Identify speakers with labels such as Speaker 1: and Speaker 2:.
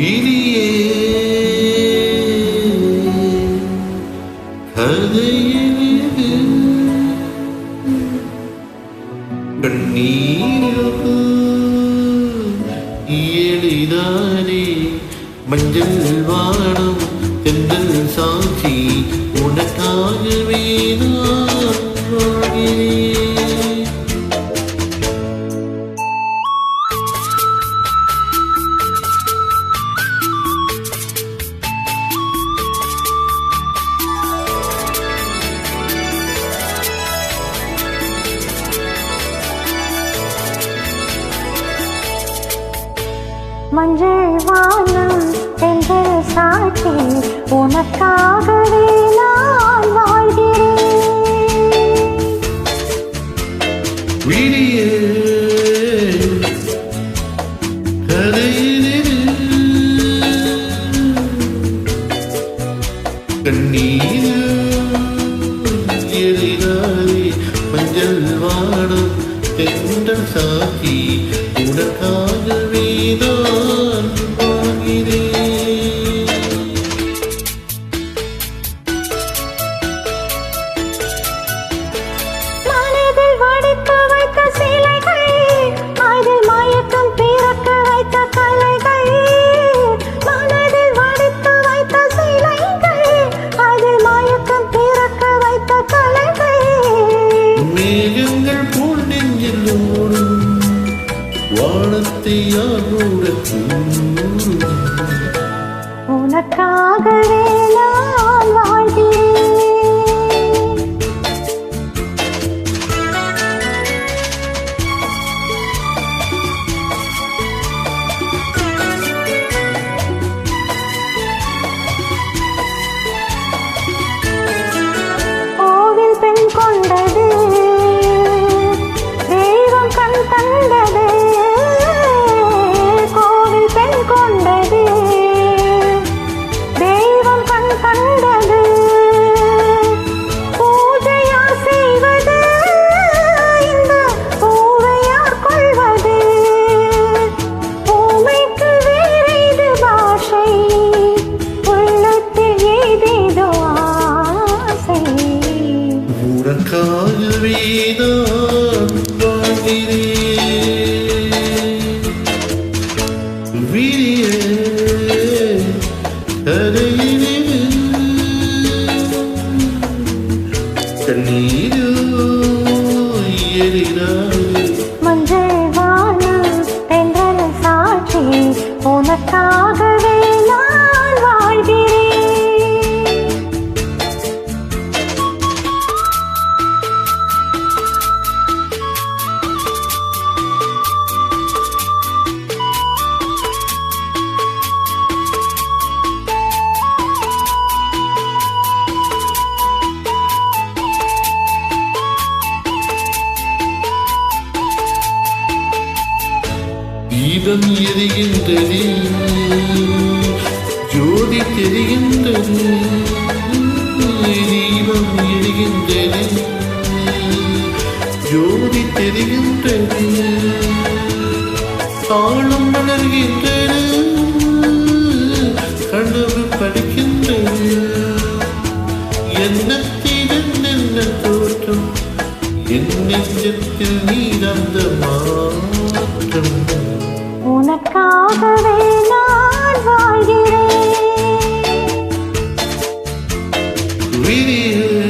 Speaker 1: விழியே கதையினிது கண்ணீரோ எளிதானே மஞ்சள் வானம் தென்றல் சாட்சி உனக்காகவே நான் வாழ்கிறேன்.
Speaker 2: மஞ்சள் வானம் தென்றல் சாட்சி உனக்காகவே நான் வாழ்கிறேன்.
Speaker 1: விழியே கதையினிது கண்ணீரோ எளிதானே மஞ்சள் வானம் தென்றல் சாட்சி உனக்காகவே நான் வாழ்கிறேன்.
Speaker 2: மனதில் வடித்து வைத்த சிலைகள், அதில் மயக்கம் பிறக்க வைத்த கலைகள். மனதில் வடித்து வைத்த சிலைகள், அதில் மயக்கம் பிறக்க வைத்த கலைகள்.
Speaker 1: மேகங்கள் போல் நெஞ்சில் ஓடும் வானத்தை யாரோட
Speaker 2: உனக்காகவே நான் வாழ்கிறேன். கோவில் பெண் கொண்டது தெய்வம் கண் தந்தது. கோவில் பெண் கொண்டது தெய்வம் கண் கண்டது. பூஜையார் செய்வது இந்த பூவையார் கொள்வது. பூமைக்கு வேறேது பாஷை, உள்ளத்தில் ஏதேதோ ஆசை.
Speaker 1: உனக்காகவே நான் வாழ்கிறேன். விழியே கதையினிது கண்ணீரோ எளிதானே
Speaker 2: மஞ்சள் வானம் தென்றல் சாட்சி உனக்காகவே நான் வாழ்கிறேன்.
Speaker 1: தீபம் எரிகின்றது ஜோதி தெரிகின்றது. தீபம் எரிகின்றது ஜோதி தெரிகின்றது. தாளம் மலர்கின்றது கனவு படிக்கின்றது. எண்ணத்திடம் என்ன தோற்றம் என் நெஞ்சத்தில் நீரந்த மாற்றம்.
Speaker 2: உனக்காகவே நான் வாழ்கிறேன்.
Speaker 1: விழியே